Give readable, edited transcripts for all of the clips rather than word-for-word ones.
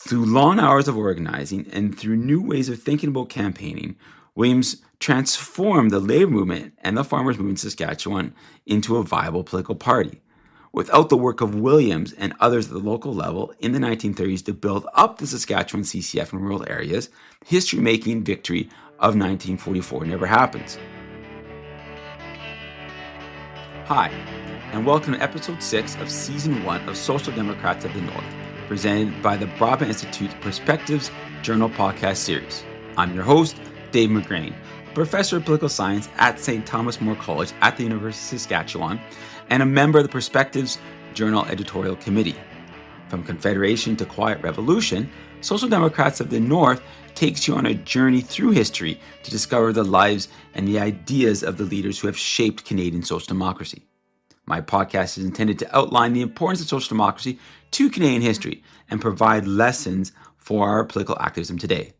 Through long hours of organizing and through new ways of thinking about campaigning, Williams transformed the labor movement and the farmers' movement in Saskatchewan into a viable political party. Without the work of Williams and others at the local level in the 1930s to build up the Saskatchewan CCF in rural areas, the history-making victory of 1944 never happens. Hi, and welcome to episode 6 of season 1 of Social Democrats of the North, presented by the Broadbent Institute's Perspectives Journal podcast series. I'm your host, Dave McGrane, professor of political science at St. Thomas More College at the University of Saskatchewan, and a member of the Perspectives Journal Editorial Committee. From Confederation to Quiet Revolution, Social Democrats of the North takes you on a journey through history to discover the lives and the ideas of the leaders who have shaped Canadian social democracy. My podcast is intended to outline the importance of social democracy to Canadian history and provide lessons for our political activism today.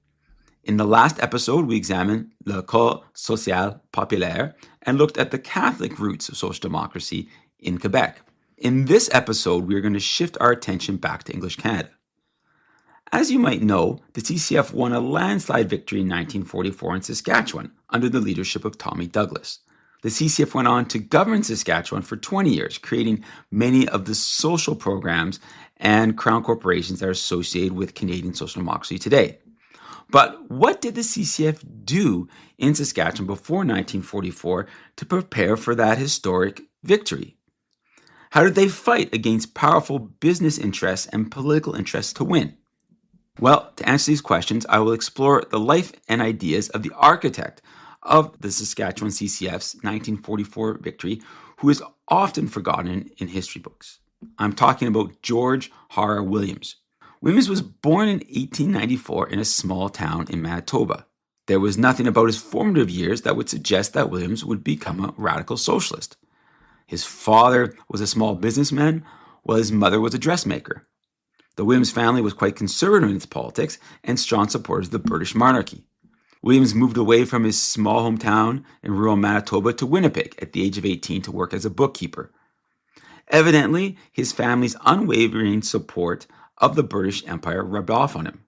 In the last episode, we examined l'école sociale populaire and looked at the Catholic roots of social democracy in Quebec. In this episode, we are going to shift our attention back to English Canada. As you might know, the CCF won a landslide victory in 1944 in Saskatchewan under the leadership of Tommy Douglas. The CCF went on to govern Saskatchewan for 20 years, creating many of the social programs and crown corporations that are associated with Canadian social democracy today. But what did the CCF do in Saskatchewan before 1944 to prepare for that historic victory? How did they fight against powerful business interests and political interests to win? Well, to answer these questions, I will explore the life and ideas of the architect of the Saskatchewan CCF's 1944 victory, who is often forgotten in history books. I'm talking about George Hara Williams. Williams was born in 1894 in a small town in Manitoba. There was nothing about his formative years that would suggest that Williams would become a radical socialist. His father was a small businessman, while his mother was a dressmaker. The Williams family was quite conservative in its politics and strong supporters of the British monarchy. Williams moved away from his small hometown in rural Manitoba to Winnipeg at the age of 18 to work as a bookkeeper. Evidently, his family's unwavering support of the British Empire rubbed off on him.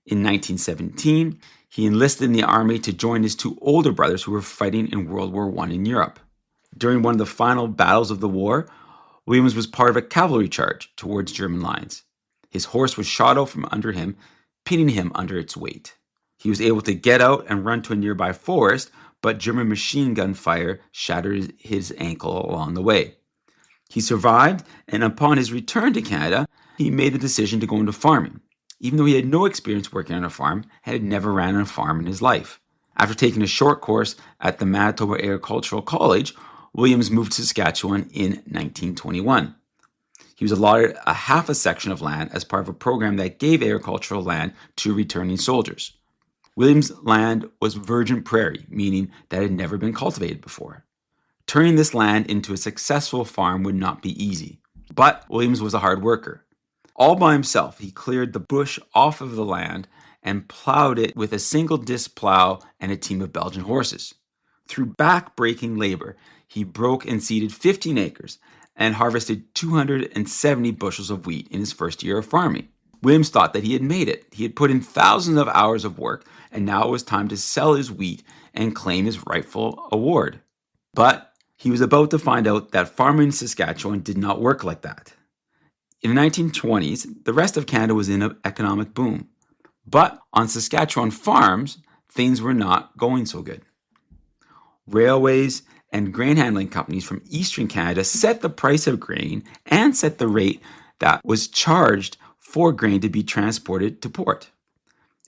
In 1917, he enlisted in the army to join his two older brothers who were fighting in World War I in Europe. During one of the final battles of the war, Williams was part of a cavalry charge towards German lines. His horse was shot out from under him, pinning him under its weight. He was able to get out and run to a nearby forest, but German machine gun fire shattered his ankle along the way. He survived, and upon his return to Canada, he made the decision to go into farming, even though he had no experience working on a farm and had never ran on a farm in his life. After taking a short course at the Manitoba Agricultural College, Williams moved to Saskatchewan in 1921. He was allotted a half a section of land as part of a program that gave agricultural land to returning soldiers. Williams' land was virgin prairie, meaning that it had never been cultivated before. Turning this land into a successful farm would not be easy. But Williams was a hard worker. All by himself, he cleared the bush off of the land and plowed it with a single disc plow and a team of Belgian horses. Through back-breaking labor, he broke and seeded 15 acres and harvested 270 bushels of wheat in his first year of farming. Williams thought that he had made it. He had put in thousands of hours of work, and now it was time to sell his wheat and claim his rightful award. But he was about to find out that farming in Saskatchewan did not work like that. In the 1920s, the rest of Canada was in an economic boom. But on Saskatchewan farms, things were not going so good. Railways and grain handling companies from Eastern Canada set the price of grain and set the rate that was charged for grain to be transported to port.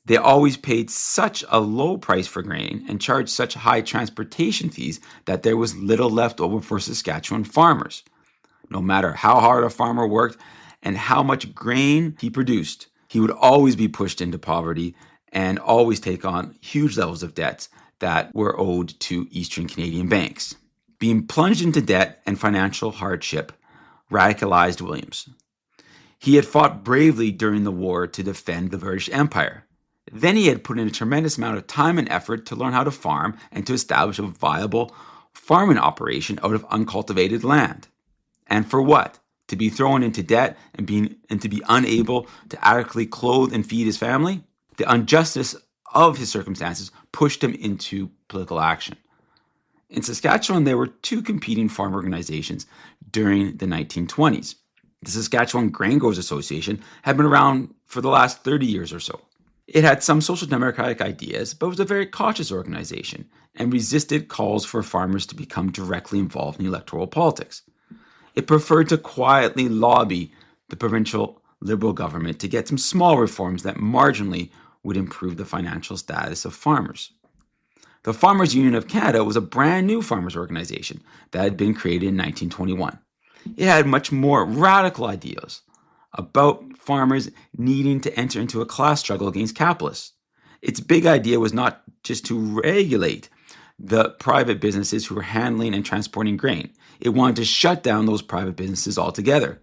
They always paid such a low price for grain and charged such high transportation fees that there was little left over for Saskatchewan farmers. No matter how hard a farmer worked and how much grain he produced, he would always be pushed into poverty and always take on huge levels of debts that were owed to Eastern Canadian banks. Being plunged into debt and financial hardship radicalized Williams. He had fought bravely during the war to defend the British Empire. Then he had put in a tremendous amount of time and effort to learn how to farm and to establish a viable farming operation out of uncultivated land. And for what? To be thrown into debt and to be unable to adequately clothe and feed his family, the injustice of his circumstances pushed him into political action. In Saskatchewan, there were two competing farm organizations during the 1920s. The Saskatchewan Grain Growers Association had been around for the last 30 years or so. It had some social democratic ideas, but was a very cautious organization and resisted calls for farmers to become directly involved in electoral politics. It preferred to quietly lobby the provincial Liberal government to get some small reforms that marginally would improve the financial status of farmers. The Farmers Union of Canada was a brand new farmers organization that had been created in 1921. It had much more radical ideas about farmers needing to enter into a class struggle against capitalists. Its big idea was not just to regulate the private businesses who were handling and transporting grain. It wanted to shut down those private businesses altogether.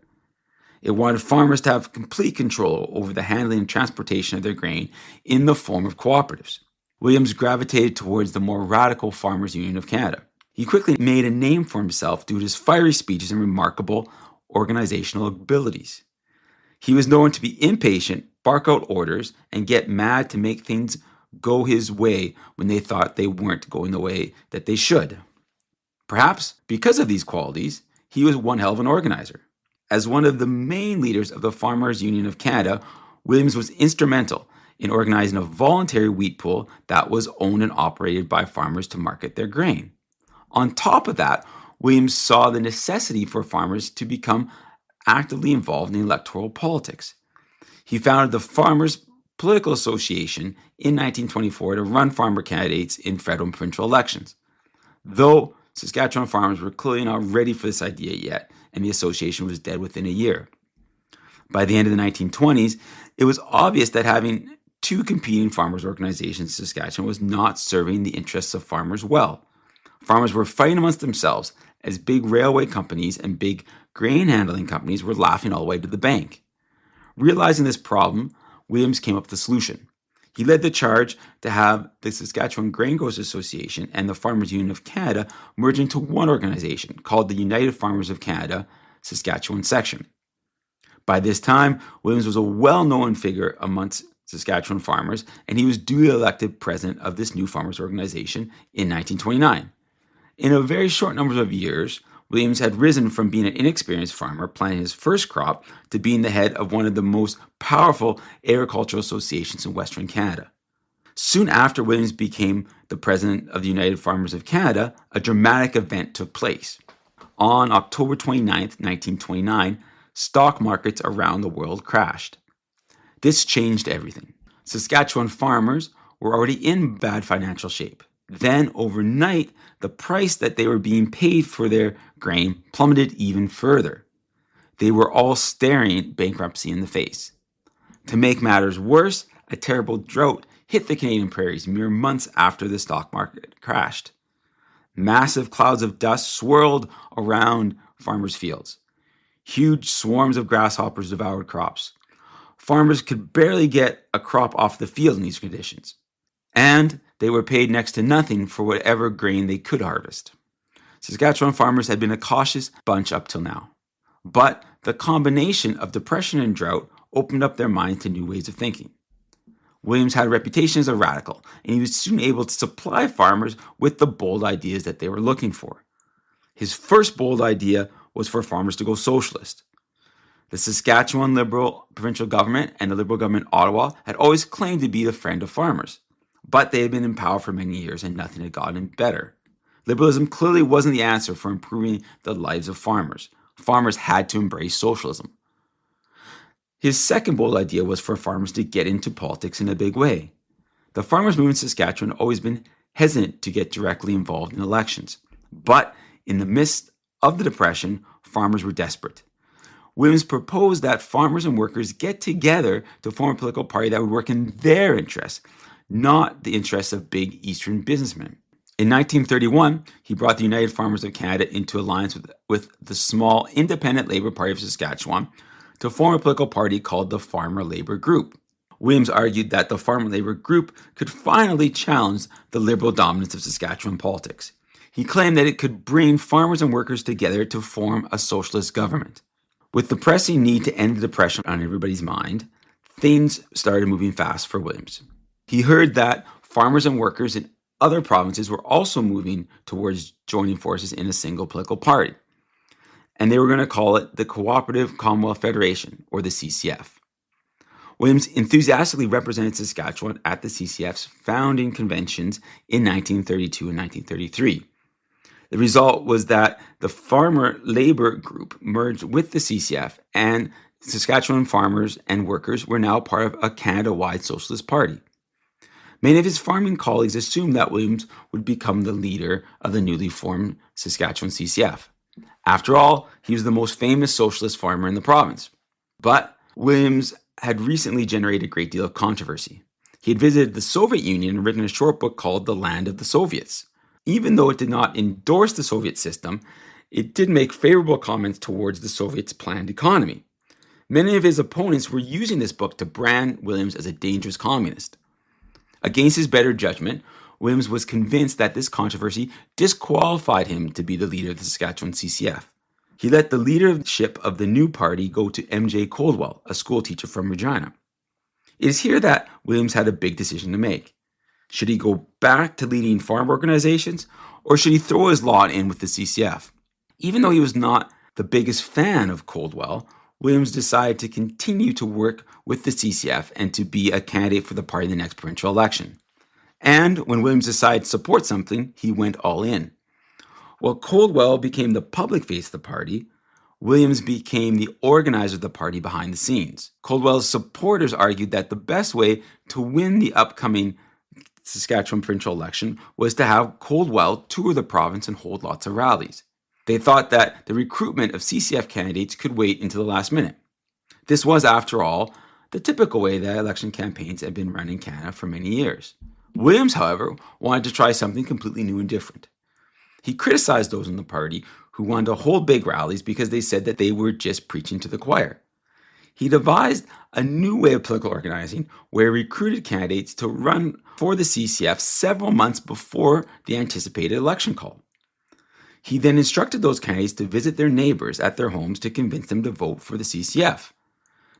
It wanted farmers to have complete control over the handling and transportation of their grain in the form of cooperatives. Williams gravitated towards the more radical Farmers Union of Canada. He quickly made a name for himself due to his fiery speeches and remarkable organizational abilities. He was known to be impatient, bark out orders, and get mad to make things go his way when they thought they weren't going the way that they should. Perhaps because of these qualities, he was one hell of an organizer. As one of the main leaders of the Farmers Union of Canada, Williams was instrumental in organizing a voluntary wheat pool that was owned and operated by farmers to market their grain. On top of that, Williams saw the necessity for farmers to become actively involved in electoral politics. He founded the Farmers Political Association in 1924 to run farmer candidates in federal and provincial elections. Though Saskatchewan farmers were clearly not ready for this idea yet, and the association was dead within a year. By the end of the 1920s, it was obvious that having two competing farmers organizations in Saskatchewan was not serving the interests of farmers well. Farmers were fighting amongst themselves as big railway companies and big grain handling companies were laughing all the way to the bank. Realizing this problem, Williams came up with a solution. He led the charge to have the Saskatchewan Grain Growers Association and the Farmers Union of Canada merge into one organization called the United Farmers of Canada, Saskatchewan Section. By this time, Williams was a well-known figure amongst Saskatchewan farmers, and he was duly elected president of this new farmers organization in 1929. In a very short number of years, Williams had risen from being an inexperienced farmer planting his first crop to being the head of one of the most powerful agricultural associations in Western Canada. Soon after Williams became the president of the United Farmers of Canada, a dramatic event took place. On October 29, 1929, stock markets around the world crashed. This changed everything. Saskatchewan farmers were already in bad financial shape. Then, overnight, the price that they were being paid for their grain plummeted even further. They were all staring bankruptcy in the face. To make matters worse, a terrible drought hit the Canadian prairies mere months after the stock market crashed. Massive clouds of dust swirled around farmers' fields. Huge swarms of grasshoppers devoured crops. Farmers could barely get a crop off the field in these conditions. And they were paid next to nothing for whatever grain they could harvest. Saskatchewan farmers had been a cautious bunch up till now. But the combination of depression and drought opened up their minds to new ways of thinking. Williams had a reputation as a radical, and he was soon able to supply farmers with the bold ideas that they were looking for. His first bold idea was for farmers to go socialist. The Saskatchewan Liberal provincial government and the Liberal government in Ottawa had always claimed to be the friend of farmers, but they had been in power for many years and nothing had gotten better. Liberalism clearly wasn't the answer for improving the lives of farmers. Farmers had to embrace socialism. His second bold idea was for farmers to get into politics in a big way. The farmers' movement in Saskatchewan had always been hesitant to get directly involved in elections, but in the midst of the Depression, farmers were desperate. Williams proposed that farmers and workers get together to form a political party that would work in their interests, not the interests of big Eastern businessmen. In 1931, he brought the United Farmers of Canada into alliance with the small Independent Labour Party of Saskatchewan to form a political party called the Farmer Labour Group. Williams argued that the Farmer Labour Group could finally challenge the liberal dominance of Saskatchewan politics. He claimed that it could bring farmers and workers together to form a socialist government. With the pressing need to end the depression on everybody's mind, things started moving fast for Williams. He heard that farmers and workers in other provinces were also moving towards joining forces in a single political party, and they were going to call it the Cooperative Commonwealth Federation, or the CCF. Williams enthusiastically represented Saskatchewan at the CCF's founding conventions in 1932 and 1933. The result was that the Farmer Labour Group merged with the CCF, and Saskatchewan farmers and workers were now part of a Canada-wide socialist party. Many of his farming colleagues assumed that Williams would become the leader of the newly formed Saskatchewan CCF. After all, he was the most famous socialist farmer in the province. But Williams had recently generated a great deal of controversy. He had visited the Soviet Union and written a short book called The Land of the Soviets. Even though it did not endorse the Soviet system, it did make favorable comments towards the Soviets' planned economy. Many of his opponents were using this book to brand Williams as a dangerous communist. Against his better judgment, Williams was convinced that this controversy disqualified him to be the leader of the Saskatchewan CCF. He let the leadership of the new party go to M.J. Coldwell, a schoolteacher from Regina. It is here that Williams had a big decision to make. Should he go back to leading farm organizations, or should he throw his lot in with the CCF? Even though he was not the biggest fan of Coldwell, Williams decided to continue to work with the CCF and to be a candidate for the party in the next provincial election. And when Williams decided to support something, he went all in. While Coldwell became the public face of the party, Williams became the organizer of the party behind the scenes. Coldwell's supporters argued that the best way to win the upcoming Saskatchewan provincial election was to have Coldwell tour the province and hold lots of rallies. They thought that the recruitment of CCF candidates could wait until the last minute. This was, after all, the typical way that election campaigns had been run in Canada for many years. Williams, however, wanted to try something completely new and different. He criticized those in the party who wanted to hold big rallies because they said that they were just preaching to the choir. He devised a new way of political organizing where he recruited candidates to run for the CCF several months before the anticipated election call. He then instructed those candidates to visit their neighbors at their homes to convince them to vote for the CCF.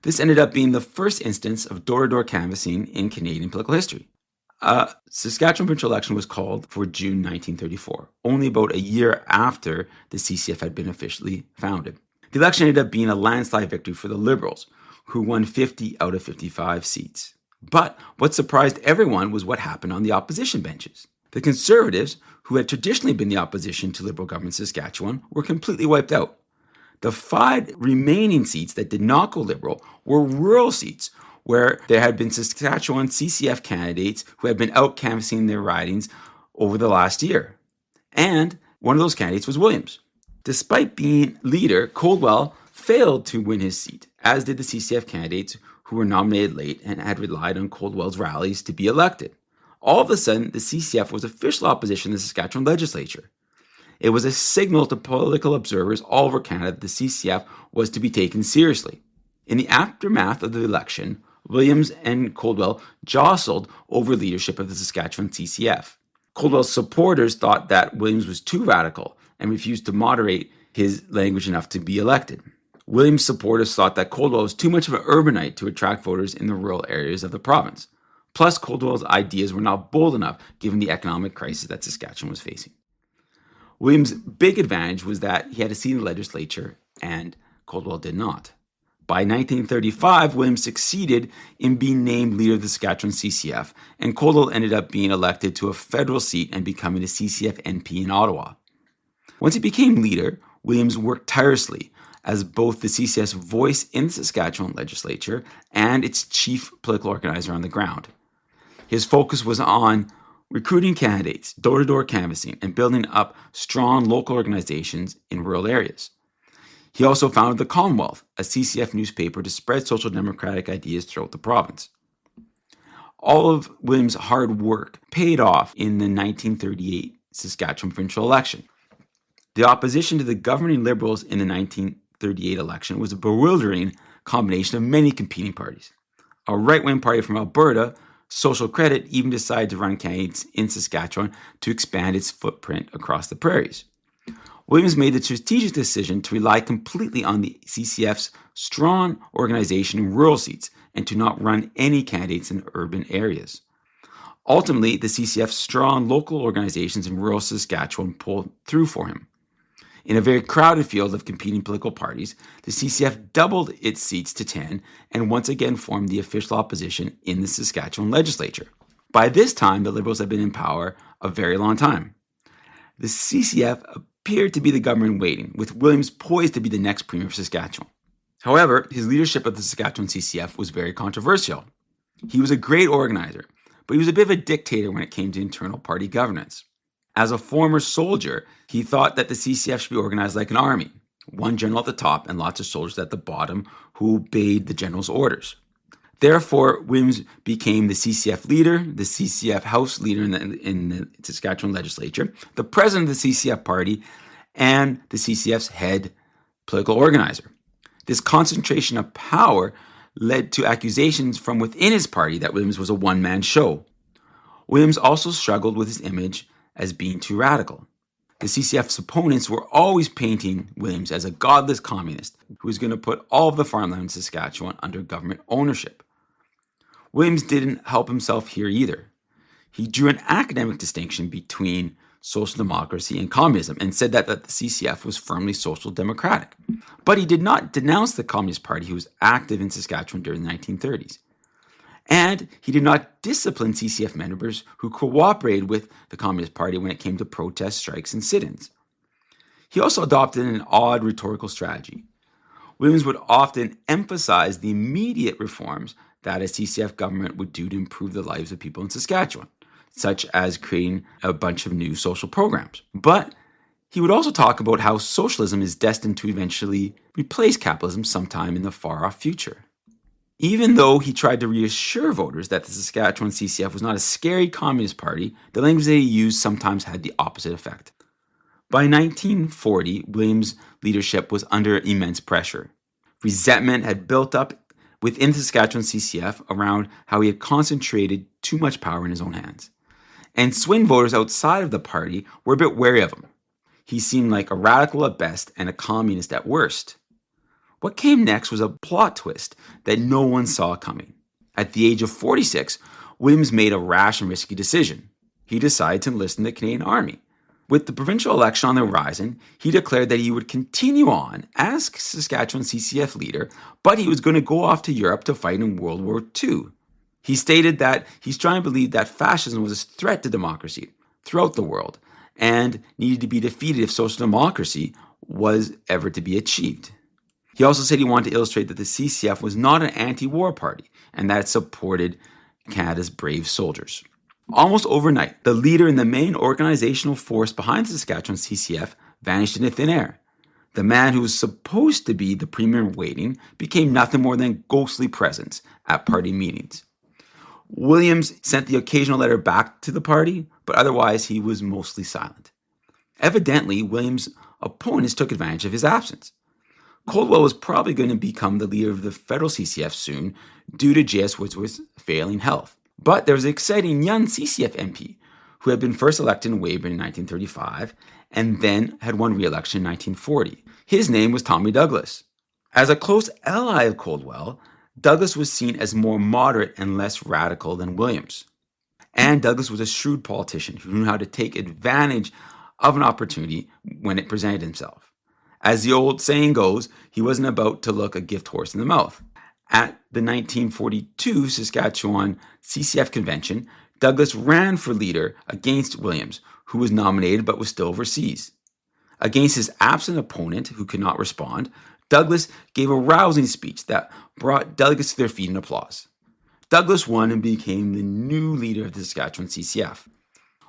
This ended up being the first instance of door-to-door canvassing in Canadian political history. Saskatchewan provincial election was called for June 1934, only about a year after the CCF had been officially founded. The election ended up being a landslide victory for the Liberals, who won 50 out of 55 seats. But what surprised everyone was what happened on the opposition benches. The Conservatives, who had traditionally been the opposition to Liberal government in Saskatchewan, were completely wiped out. The 5 remaining seats that did not go Liberal were rural seats, where there had been Saskatchewan CCF candidates who had been out canvassing their ridings over the last year. And one of those candidates was Williams. Despite being leader, Coldwell failed to win his seat, as did the CCF candidates who were nominated late and had relied on Coldwell's rallies to be elected. All of a sudden, the CCF was official opposition to the Saskatchewan legislature. It was a signal to political observers all over Canada that the CCF was to be taken seriously. In the aftermath of the election, Williams and Coldwell jostled over leadership of the Saskatchewan CCF. Coldwell's supporters thought that Williams was too radical and refused to moderate his language enough to be elected. Williams' supporters thought that Coldwell was too much of an urbanite to attract voters in the rural areas of the province. Plus, Coldwell's ideas were not bold enough given the economic crisis that Saskatchewan was facing. Williams' big advantage was that he had a seat in the legislature, and Coldwell did not. By 1935, Williams succeeded in being named leader of the Saskatchewan CCF, and Coldwell ended up being elected to a federal seat and becoming a CCF MP in Ottawa. Once he became leader, Williams worked tirelessly as both the CCF's voice in the Saskatchewan legislature and its chief political organizer on the ground. His focus was on recruiting candidates, door-to-door canvassing, and building up strong local organizations in rural areas. He also founded the Commonwealth, a CCF newspaper to spread social democratic ideas throughout the province. All of Williams' hard work paid off in the 1938 Saskatchewan provincial election. The opposition to the governing Liberals in the 1938 election was a bewildering combination of many competing parties. A right-wing party from Alberta, Social Credit, even decided to run candidates in Saskatchewan to expand its footprint across the prairies. Williams made the strategic decision to rely completely on the CCF's strong organization in rural seats and to not run any candidates in urban areas. Ultimately, the CCF's strong local organizations in rural Saskatchewan pulled through for him. In a very crowded field of competing political parties, the CCF doubled its seats to 10 and once again formed the official opposition in the Saskatchewan legislature. By this time, the Liberals had been in power a very long time. The CCF appeared to be the government in waiting, with Williams poised to be the next Premier of Saskatchewan. However, his leadership of the Saskatchewan CCF was very controversial. He was a great organizer, but he was a bit of a dictator when it came to internal party governance. As a former soldier, he thought that the CCF should be organized like an army, one general at the top and lots of soldiers at the bottom who obeyed the general's orders. Therefore, Williams became the CCF leader, the CCF House leader in the Saskatchewan legislature, the president of the CCF party, and the CCF's head political organizer. This concentration of power led to accusations from within his party that Williams was a one-man show. Williams also struggled with his image as being too radical. The CCF's opponents were always painting Williams as a godless communist who was going to put all of the farmland in Saskatchewan under government ownership. Williams didn't help himself here either. He drew an academic distinction between social democracy and communism and said that the CCF was firmly social democratic. But he did not denounce the Communist Party, who was active in Saskatchewan during the 1930s. And he did not discipline CCF members who cooperated with the Communist Party when it came to protests, strikes, and sit-ins. He also adopted an odd rhetorical strategy. Williams would often emphasize the immediate reforms that a CCF government would do to improve the lives of people in Saskatchewan, such as creating a bunch of new social programs. But he would also talk about how socialism is destined to eventually replace capitalism sometime in the far-off future. Even though he tried to reassure voters that the Saskatchewan CCF was not a scary communist party, the language that he used sometimes had the opposite effect. By 1940, Williams' leadership was under immense pressure. Resentment had built up within the Saskatchewan CCF around how he had concentrated too much power in his own hands. And swing voters outside of the party were a bit wary of him. He seemed like a radical at best and a communist at worst. What came next was a plot twist that no one saw coming. At the age of 46, Williams made a rash and risky decision. He decided to enlist in the Canadian Army. With the provincial election on the horizon, he declared that he would continue on as Saskatchewan CCF leader, but he was going to go off to Europe to fight in World War II. He stated that he strongly believed that fascism was a threat to democracy throughout the world and needed to be defeated if social democracy was ever to be achieved. He also said he wanted to illustrate that the CCF was not an anti-war party and that it supported Canada's brave soldiers. Almost overnight, the leader and the main organizational force behind the Saskatchewan CCF vanished into thin air. The man who was supposed to be the premier in waiting became nothing more than a ghostly presence at party meetings. Williams sent the occasional letter back to the party, but otherwise he was mostly silent. Evidently, Williams' opponents took advantage of his absence. Coldwell was probably going to become the leader of the federal CCF soon due to J.S. Wordsworth's failing health. But there was an exciting young CCF MP who had been first elected in Weyburn in 1935 and then had won re-election in 1940. His name was Tommy Douglas. As a close ally of Coldwell, Douglas was seen as more moderate and less radical than Williams. And Douglas was a shrewd politician who knew how to take advantage of an opportunity when it presented himself. As the old saying goes, he wasn't about to look a gift horse in the mouth. At the 1942 Saskatchewan CCF convention, Douglas ran for leader against Williams, who was nominated but was still overseas. Against his absent opponent, who could not respond, Douglas gave a rousing speech that brought delegates to their feet in applause. Douglas won and became the new leader of the Saskatchewan CCF.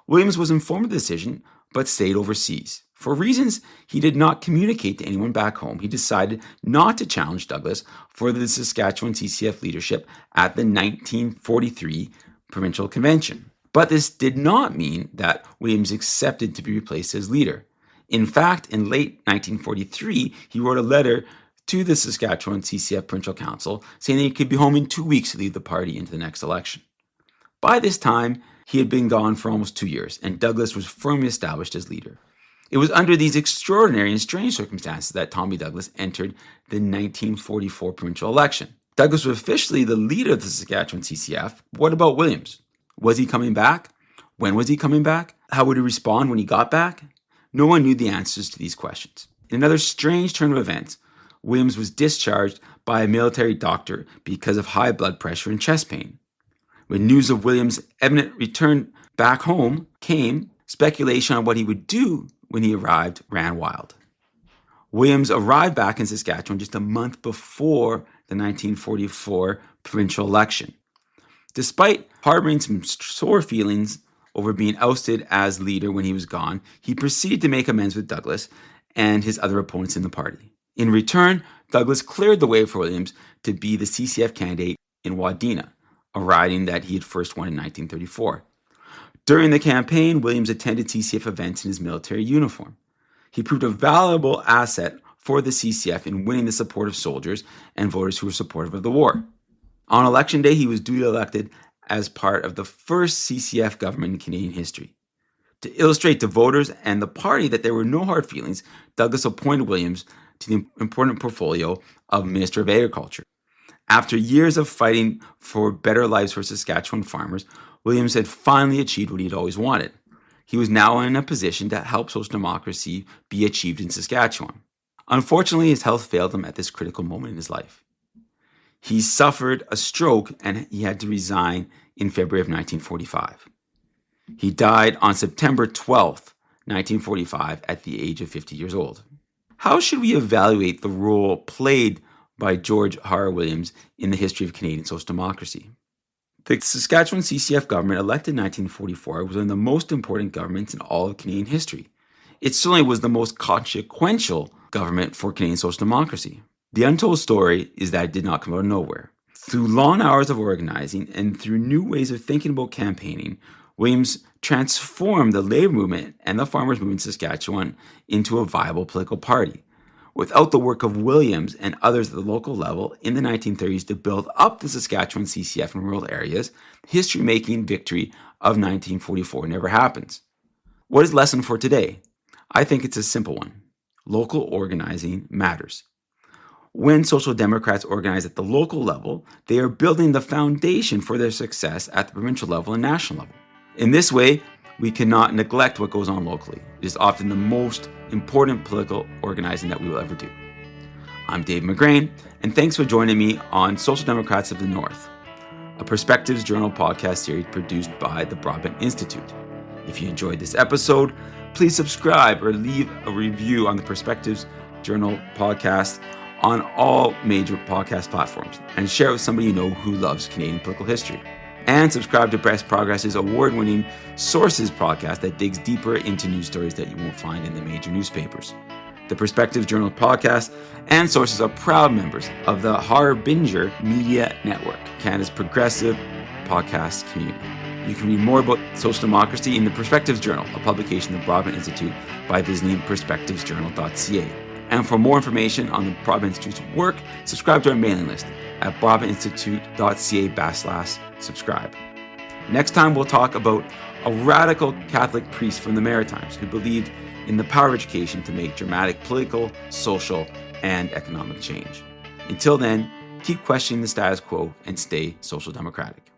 Williams was informed of the decision, but stayed overseas. For reasons he did not communicate to anyone back home, he decided not to challenge Douglas for the Saskatchewan CCF leadership at the 1943 provincial convention. But this did not mean that Williams accepted to be replaced as leader. In fact, in late 1943, he wrote a letter to the Saskatchewan CCF Provincial Council saying that he could be home in 2 weeks to lead the party into the next election. By this time, he had been gone for almost 2 years, and Douglas was firmly established as leader. It was under these extraordinary and strange circumstances that Tommy Douglas entered the 1944 provincial election. Douglas was officially the leader of the Saskatchewan CCF. What about Williams? Was he coming back? When was he coming back? How would he respond when he got back? No one knew the answers to these questions. In another strange turn of events, Williams was discharged by a military doctor because of high blood pressure and chest pain. When news of Williams' imminent return back home came, speculation on what he would do when he arrived ran wild. Williams arrived back in Saskatchewan just a month before the 1944 provincial election. Despite harboring some sore feelings over being ousted as leader when he was gone, he proceeded to make amends with Douglas and his other opponents in the party. In return, Douglas cleared the way for Williams to be the CCF candidate in Wadena, a riding that he had first won in 1934. During the campaign, Williams attended CCF events in his military uniform. He proved a valuable asset for the CCF in winning the support of soldiers and voters who were supportive of the war. On election day, he was duly elected as part of the first CCF government in Canadian history. To illustrate to voters and the party that there were no hard feelings, Douglas appointed Williams to the important portfolio of Minister of Agriculture. After years of fighting for better lives for Saskatchewan farmers, Williams had finally achieved what he'd always wanted. He was now in a position to help social democracy be achieved in Saskatchewan. Unfortunately, his health failed him at this critical moment in his life. He suffered a stroke and he had to resign in February of 1945. He died on September 12th, 1945, at the age of 50 years old. How should we evaluate the role played by George Hara Williams in the history of Canadian social democracy? The Saskatchewan CCF government, elected in 1944, was one of the most important governments in all of Canadian history. It certainly was the most consequential government for Canadian social democracy. The untold story is that it did not come out of nowhere. Through long hours of organizing and through new ways of thinking about campaigning, Williams transformed the labor movement and the farmers' movement in Saskatchewan into a viable political party. Without the work of Williams and others at the local level in the 1930s to build up the Saskatchewan CCF in rural areas, the history-making victory of 1944 never happens. What is the lesson for today? I think it's a simple one. Local organizing matters. When social democrats organize at the local level, they are building the foundation for their success at the provincial level and national level. In this way, we cannot neglect what goes on locally. It is often the most important political organizing that we will ever do. I'm Dave McGrane, and thanks for joining me on Social Democrats of the North, a Perspectives Journal podcast series produced by the Broadbent Institute. If you enjoyed this episode, please subscribe or leave a review on the Perspectives Journal podcast on all major podcast platforms, and share it with somebody you know who loves Canadian political history. And subscribe to Press Progress's award-winning Sources podcast that digs deeper into news stories that you won't find in the major newspapers. The Perspectives Journal podcast and Sources are proud members of the Harbinger Media Network, Canada's progressive podcast community. You can read more about social democracy in the Perspectives Journal, a publication of the Broadbent Institute, by visiting perspectivesjournal.ca. And for more information on the Broadbent Institute's work, subscribe to our mailing list at broadbentinstitute.ca/subscribe. Next time, we'll talk about a radical Catholic priest from the Maritimes who believed in the power of education to make dramatic political, social, and economic change. Until then, keep questioning the status quo and stay social democratic.